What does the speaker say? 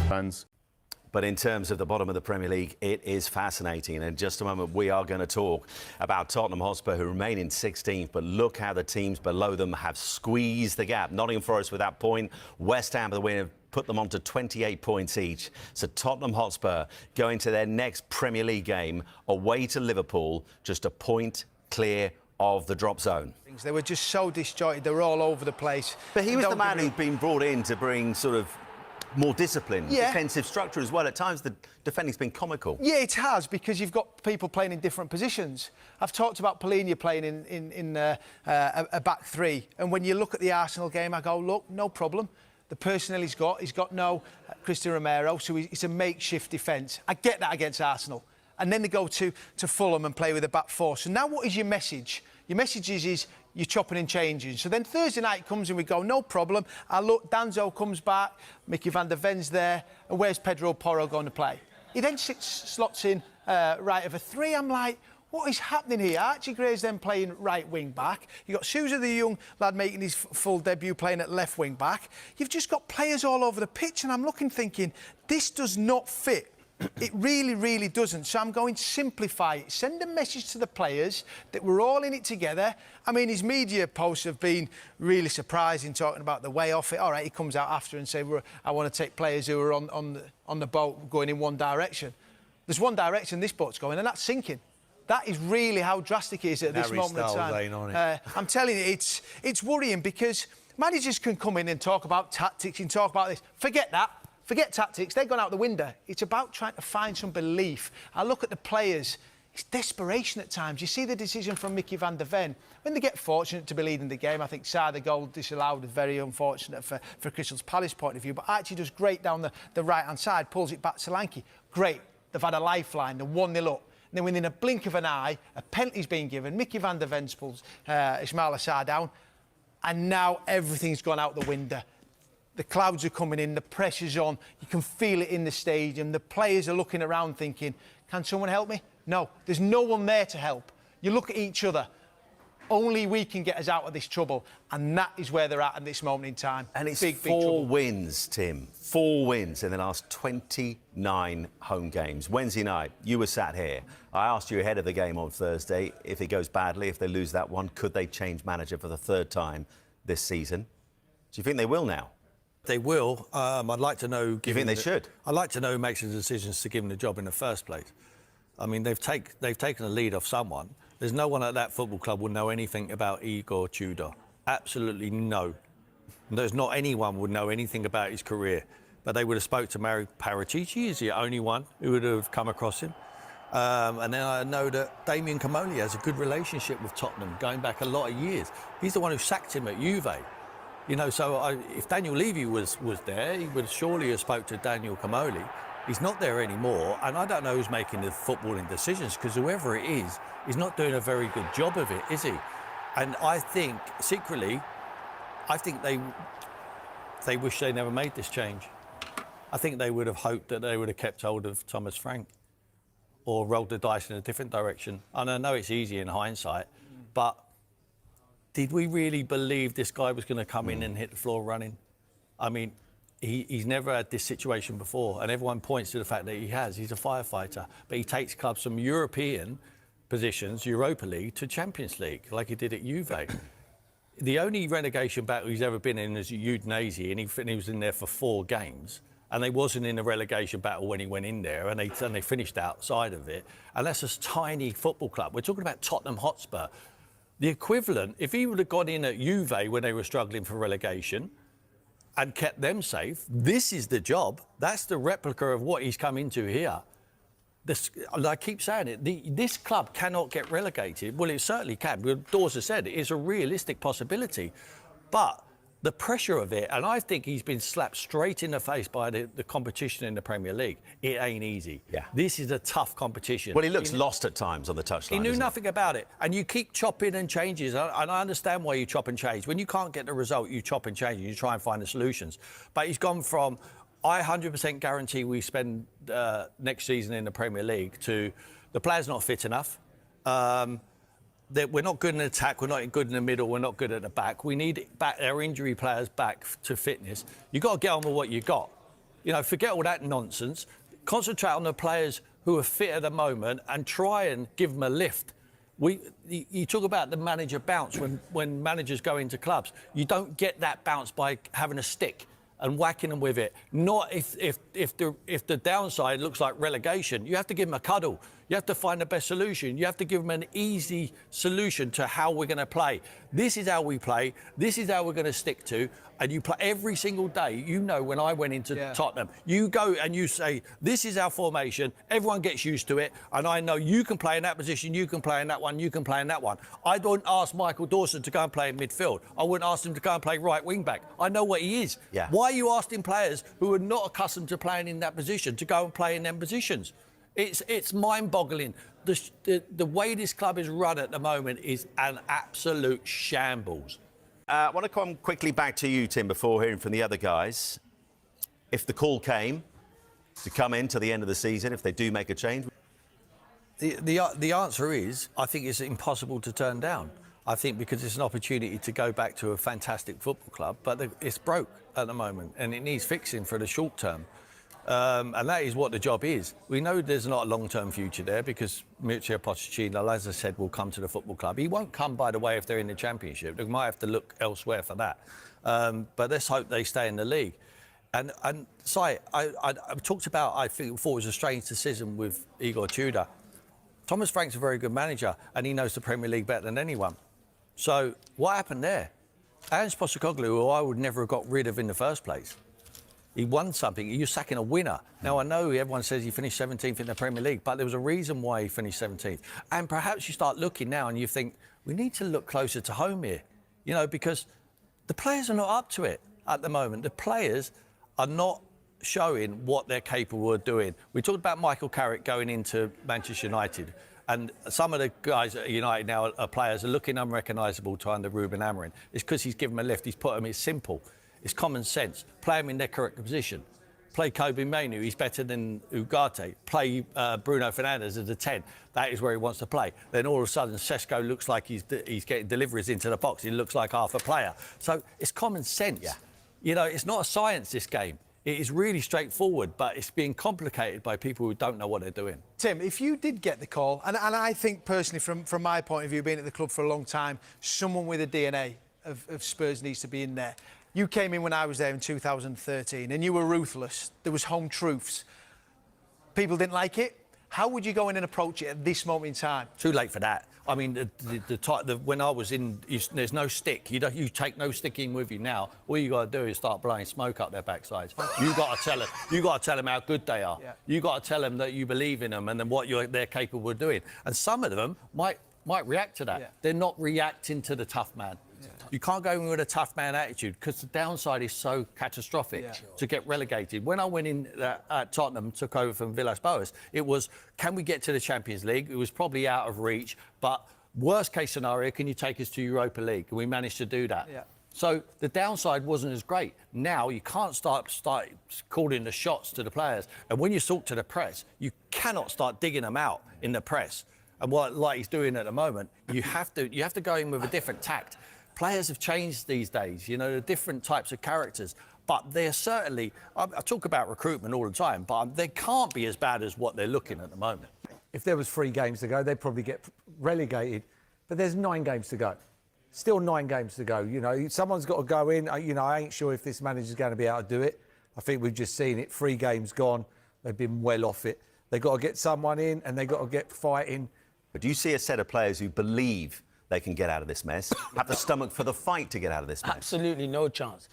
Fans. But in terms of the bottom of the Premier League, it is fascinating. And in just a moment, we are going to talk about Tottenham Hotspur, who remain in 16th. But look how the teams below them have squeezed the gap. Nottingham Forest with that point. West Ham, the winner, put them on to 28 points each. So Tottenham Hotspur going to their next Premier League game away to Liverpool, just a point clear of the drop zone. They were just so disjointed. They were all over the place. But he was the man who'd been brought in to bring sort of more discipline, defensive structure as well. At times, the defending's been comical. Yeah, it has, because you've got people playing in different positions. I've talked about Polina playing in a back three, and when you look at the Arsenal game, I go, look, no problem. The personnel he's got no Christian Romero, so it's a makeshift defence. I get that against Arsenal. And then they go to Fulham and play with a back four. So now what is your message? Your message is you're chopping and changing. So then Thursday night comes and we go, no problem. I look, Danzo comes back, Mickey van der Ven's there, and where's Pedro Porro going to play? He then slots in right of a three. I'm like, what is happening here? Archie Gray's then playing right wing back. You've got Sousa, the young lad, making his full debut playing at left wing back. You've just got players all over the pitch, and I'm looking thinking, this does not fit. It really, really doesn't. So I'm going to simplify it. Send a message to the players that we're all in it together. I mean, his media posts have been really surprising, talking about the way off it. All right, he comes out after and says, I want to take players who are on the boat going in one direction. There's one direction this boat's going, and that's sinking. That is really how drastic it is at this moment in time. I'm telling you, it's worrying, because managers can come in and talk about tactics and talk about this. Forget that. Forget tactics, they've gone out the window. It's about trying to find some belief. I look at the players, it's desperation at times. You see the decision from Mickey van der Ven. When they get fortunate to be leading the game, I think the goal disallowed is very unfortunate for Crystal Palace's point of view, but Archie does great down the right-hand side, pulls it back to Solanke. Great, they've had a lifeline, they're 1-0 up. And then within a blink of an eye, a penalty's been given, Mickey van der Ven pulls Ismail Assar down, and now everything's gone out the window. The clouds are coming in, the pressure's on, you can feel it in the stadium, the players are looking around thinking, can someone help me? No, there's no one there to help. You look at each other, only we can get us out of this trouble, and that is where they're at this moment in time. And it's big four wins, Tim, 4 wins in the last 29 home games. Wednesday night, you were sat here. I asked you ahead of the game on Thursday, if it goes badly, if they lose that one, could they change manager for the 3rd time this season? Do you think they will now? They will. I'd like to know... Do you think they should? I'd like to know who makes the decisions to give him the job in the first place. I mean, they've taken a lead off someone. There's no one at that football club would know anything about Igor Tudor. Absolutely no. There's not anyone would know anything about his career. But they would have spoke to Mario Paratici. He's the only one who would have come across him. And then I know that Damien Comolli has a good relationship with Tottenham, going back a lot of years. He's the one who sacked him at Juve. You know, so if Daniel Levy was there, he would surely have spoke to Daniel Comolli. He's not there anymore, and I don't know who's making the footballing decisions, because whoever it is, he's not doing a very good job of it, is he? And I think, secretly, they wish they never made this change. I think they would have hoped that they would have kept hold of Thomas Frank or rolled the dice in a different direction. And I know it's easy in hindsight, but did we really believe this guy was going to come in and hit the floor running? I mean, he's never had this situation before, and everyone points to the fact that he has. He's a firefighter, but he takes clubs from European positions, Europa League, to Champions League, like he did at Juve. The only relegation battle he's ever been in is Udinese, and he was in there for 4 games. And they wasn't in a relegation battle when he went in there, and they finished outside of it. And that's a tiny football club. We're talking about Tottenham Hotspur. The equivalent, if he would have gone in at Juve when they were struggling for relegation and kept them safe, this is the job. That's the replica of what he's come into here. I keep saying it, this club cannot get relegated. Well, it certainly can. Dawes has said it is a realistic possibility. But the pressure of it, and I think he's been slapped straight in the face by the competition in the Premier League. It ain't easy. Yeah. This is a tough competition. Well, he looks lost at times on the touchline. He knew nothing about it. And you keep chopping and changes. And I understand why you chop and change. When you can't get the result, you chop and change and you try and find the solutions. But he's gone from, I 100% guarantee we spend next season in the Premier League, to the player's not fit enough. That we're not good in attack, we're not good in the middle, we're not good at the back. We need our injury players back to fitness. You've got to get on with what you got. You know, forget all that nonsense. Concentrate on the players who are fit at the moment and try and give them a lift. You talk about the manager bounce when managers go into clubs. You don't get that bounce by having a stick and whacking them with it. Not if the downside looks like relegation. You have to give them a cuddle. You have to find the best solution. You have to give them an easy solution to how we're going to play. This is how we play. This is how we're going to stick to. And you play every single day. You know, when I went into Tottenham, you go and you say, this is our formation. Everyone gets used to it. And I know you can play in that position. You can play in that one. You can play in that one. I don't ask Michael Dawson to go and play in midfield. I wouldn't ask him to go and play right wing back. I know what he is. Yeah. Why are you asking players who are not accustomed to playing in that position to go and play in them positions? It's mind-boggling. The way this club is run at the moment is an absolute shambles. I want to come quickly back to you, Tim, before hearing from the other guys. If the call came to come in to the end of the season, if they do make a change? The answer is, I think it's impossible to turn down. I think because it's an opportunity to go back to a fantastic football club, but it's broke at the moment and it needs fixing for the short term. And that is what the job is. We know there's not a long-term future there because Mauricio Pochettino, as I said, will come to the football club. He won't come, by the way, if they're in the Championship. They might have to look elsewhere for that. But let's hope they stay in the league. And Si, I talked about, I thought it was a strange decision with Igor Tudor. Thomas Frank's a very good manager and he knows the Premier League better than anyone. So what happened there? Ange Postecoglou, who I would never have got rid of in the first place. He won something. You're sacking a winner. Now, I know everyone says he finished 17th in the Premier League, but there was a reason why he finished 17th. And perhaps you start looking now and you think, we need to look closer to home here, you know, because the players are not up to it at the moment. The players are not showing what they're capable of doing. We talked about Michael Carrick going into Manchester United, and some of the guys at United now are players are looking unrecognisable to under Ruben Amorim. It's because he's given them a lift. He's put them. It's simple. It's common sense. Play them in their correct position. Play Kobe Mainoo. He's better than Ugarte. Play Bruno Fernandes as a 10. That is where he wants to play. Then all of a sudden, Sesko looks like he's getting deliveries into the box. He looks like half a player. So it's common sense. Yeah. You know, it's not a science, this game. It is really straightforward, but it's being complicated by people who don't know what they're doing. Tim, if you did get the call, and I think personally, from my point of view, being at the club for a long time, someone with a DNA of Spurs needs to be in there. You came in when I was there in 2013 and you were ruthless. There was home truths. People didn't like it. How would you go in and approach it at this moment in time? Too late for that. I mean, when I was in, there's no stick. You take no sticking with you now. All you got to do is start blowing smoke up their backsides. You got to tell them. You got to tell them how good they are. Yeah. You got to tell them that you believe in them and then what they're capable of doing. And some of them might react to that. Yeah. They're not reacting to the tough man. Yeah. You can't go in with a tough man attitude because the downside is so catastrophic to get relegated. When I went in at Tottenham, took over from Villas-Boas, it was, can we get to the Champions League? It was probably out of reach, but worst case scenario, can you take us to Europa League? And we managed to do that. Yeah. So the downside wasn't as great. Now you can't start calling the shots to the players. And when you talk to the press, you cannot start digging them out in the press. And like he's doing at the moment, you have to go in with a different tact. Players have changed these days, you know, the different types of characters. But they're certainly, I talk about recruitment all the time, but they can't be as bad as what they're looking at the moment. If there was 3 games to go, they'd probably get relegated. But there's 9 games to go. Still 9 games to go. You know, someone's got to go in. You know, I ain't sure if this manager's going to be able to do it. I think we've just seen it. 3 games gone. They've been well off it. They've got to get someone in and they've got to get fighting. But do you see a set of players who believe they can get out of this mess, have the stomach for the fight to get out of this mess? Absolutely no chance.